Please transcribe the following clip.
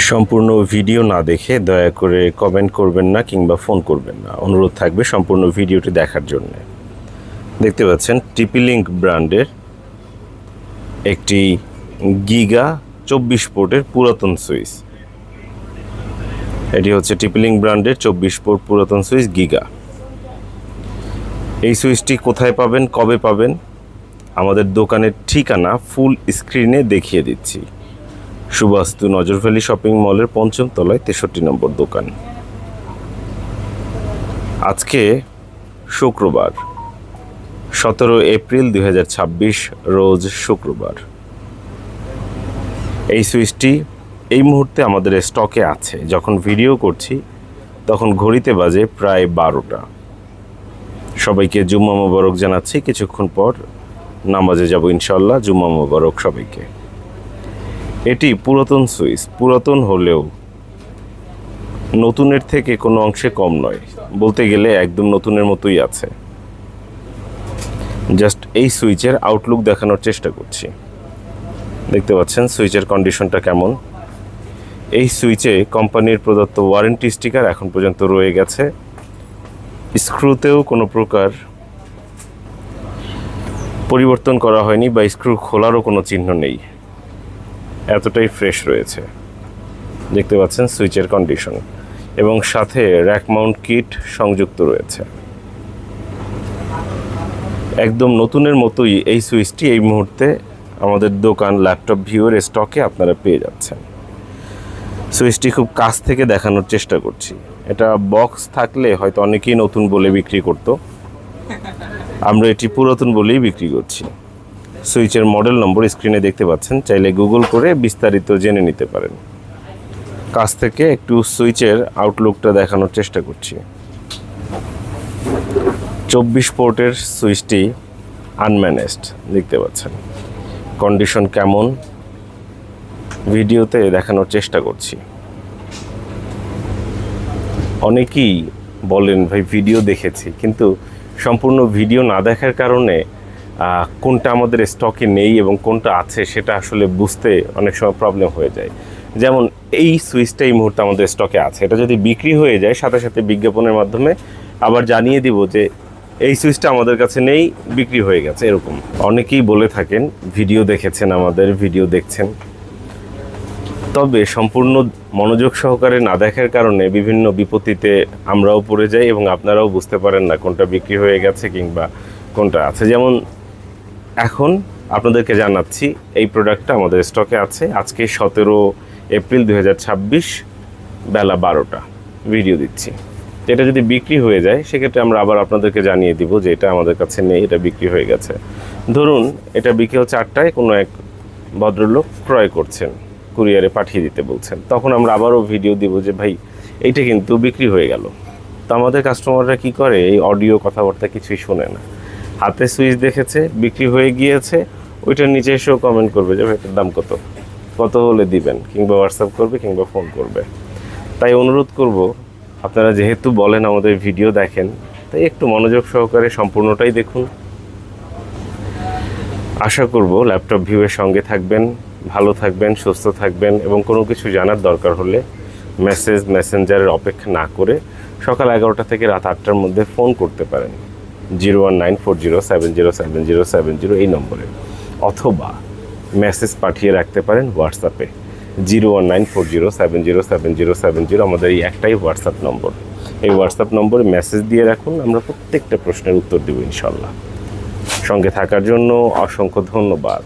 সম্পূর্ণ ভিডিও না দেখে দয়া করে কমেন্ট করবেন না কিংবা ফোন করবেন না। অনুরোধ থাকবে সম্পূর্ণ ভিডিওটি দেখার জন্য। দেখতে পাচ্ছেন টিপি লিঙ্ক ব্র্যান্ডের একটি গিগা 24 পোর্টের পুরাতন সুইচ। এটি হচ্ছে টিপি লিঙ্ক ব্র্যান্ডের 24 পোর্ট পুরাতন সুইচ গিগা। এই সুইচটি কোথায় পাবেন, কবে পাবেন, আমাদের দোকানের ঠিকানা ফুল স্ক্রিনে দেখিয়ে দিচ্ছি। সুবাস্তু নজরভ্যালি শপিং মলের ৫ম তলায় ৬৩ নম্বর দোকান। আজকে শুক্রবার ১৭ এপ্রিল ২০২৬ রোজ শুক্রবার। এই সুইচটি এই মুহূর্তে আমাদের স্টকে আছে। যখন ভিডিও করছি তখন ঘড়িতে বাজে প্রায় ১২টা। সবাইকে জুম্মা মোবারক জানাচ্ছি। কিছুক্ষণ পর নামাজে যাব ইনশাল্লাহ। জুম্মা মোবারক সবাইকে। এটি পুরাতন সুইচ, পুরাতন হলেও নতুনের থেকে কোনো অংশে কম নয়, বলতে গেলে একদম নতুনের মতোই আছে। জাস্ট এই সুইচের আউটলুক দেখানোর চেষ্টা করছি। দেখতে পাচ্ছেন সুইচের কন্ডিশনটা কেমন। এই সুইচে কোম্পানির প্রদত্ত ওয়ারেন্টি স্টিকার এখন পর্যন্ত রয়ে গেছে। স্ক্রুতেও কোনো প্রকার পরিবর্তন করা হয়নি বা স্ক্রু খোলারও কোনো চিহ্ন নেই, এতটাই ফ্রেশ রয়েছে। দেখতে পাচ্ছেন সুইচের কন্ডিশন এবং সাথে র্যাক মাউন্ট কিট সংযুক্ত রয়েছে। একদম নতুনের মতোই এই সুইচটি এই মুহূর্তে আমাদের দোকান ল্যাপটপ ভিউয়ের স্টকে আপনারা পেয়ে যাচ্ছেন। সুইচটি খুব কাছ থেকে দেখানোর চেষ্টা করছি। এটা বক্স থাকলে হয়তো অনেকেই নতুন বলে বিক্রি করত, আমরা এটি পুরাতন বলেই বিক্রি করছি। সুইচের মডেল নম্বর স্ক্রিনে দেখতে পাচ্ছেন, চাইলে গুগল করে বিস্তারিত জেনে নিতে পারেন। কাছ থেকে একটু সুইচের আউটলুকটা দেখানোর চেষ্টা করছি। 24 পোর্টের সুইচটি আনম্যানেজড দেখতে পাচ্ছেন। কন্ডিশন কেমন ভিডিওতে দেখানোর চেষ্টা করছি। অনেকেই বলেন ভাই ভিডিও দেখেছি, কিন্তু সম্পূর্ণ ভিডিও না দেখার কারণে কোনটা আমাদের স্টকে নেই এবং কোনটা আছে সেটা আসলে বুঝতে অনেক সময় প্রবলেম হয়ে যায়। যেমন এই সুইচটা এই মুহূর্তে আমাদের স্টকে আছে, এটা যদি বিক্রি হয়ে যায় সাথে সাথে বিজ্ঞাপনের মাধ্যমে আবার জানিয়ে দিব যে এই সুইচটা আমাদের কাছে নেই, বিক্রি হয়ে গেছে। এরকম অনেকেই বলে থাকেন ভিডিও দেখেছেন, আমাদের ভিডিও দেখছেন, তবে সম্পূর্ণ মনোযোগ সহকারে না দেখার কারণে বিভিন্ন বিপত্তিতে আমরাও পড়ে যাই এবং আপনারাও বুঝতে পারেন না কোনটা বিক্রি হয়ে গেছে কিংবা কোনটা আছে। যেমন এখন আপনাদেরকে জানাচ্ছি এই প্রোডাক্টটা আমাদের স্টকে আছে। আজকে 17 এপ্রিল ২০২৬ বেলা 12টা ভিডিও দিচ্ছি। এটা যদি বিক্রি হয়ে যায় সেক্ষেত্রে আমরা আবার আপনাদেরকে জানিয়ে দিব যে এটা আমাদের কাছে নেই, এটা বিক্রি হয়ে গেছে। ধরুন এটা বিকেল 4টায় কোনো এক ভদ্রলোক ক্রয় করছেন, কুরিয়ারে পাঠিয়ে দিতে বলছেন, তখন আমরা আবারও ভিডিও দিব যে ভাই এইটা কিন্তু বিক্রি হয়ে গেল। তো আমাদের কাস্টমাররা কি করে, এই অডিও কথাবার্তা কিছুই শোনে না। হাতে সুইচ দেখেছে, বিক্রি হয়ে গিয়েছে, ওইটার নিচে এসেও কমেন্ট করবে যে ভাই এটার দাম কত, কত হলে দিবেন, কিংবা হোয়াটসঅ্যাপ করবে কিংবা ফোন করবে। তাই অনুরোধ করব, আপনারা যেহেতু বলেন আমাদের ভিডিও দেখেন, তাই একটু মনোযোগ সহকারে সম্পূর্ণটাই দেখুন। আশা করব ল্যাপটপ ভিউয়ের সঙ্গে থাকবেন, ভালো থাকবেন, সুস্থ থাকবেন এবং কোনো কিছু জানার দরকার হলে মেসেঞ্জারের অপেক্ষা না করে সকাল 11টা থেকে রাত 8টার মধ্যে ফোন করতে পারেন 01940707070 এই নম্বরে, অথবা মেসেজ পাঠিয়ে রাখতে পারেন হোয়াটসঅ্যাপে 01940707070 আমাদের এই একটাই হোয়াটসঅ্যাপ নম্বর। এই হোয়াটসঅ্যাপ নম্বরে মেসেজ দিয়ে রাখুন, আমরা প্রত্যেকটা প্রশ্নের উত্তর দেব ইনশাল্লাহ। সঙ্গে থাকার জন্য অসংখ্য ধন্যবাদ।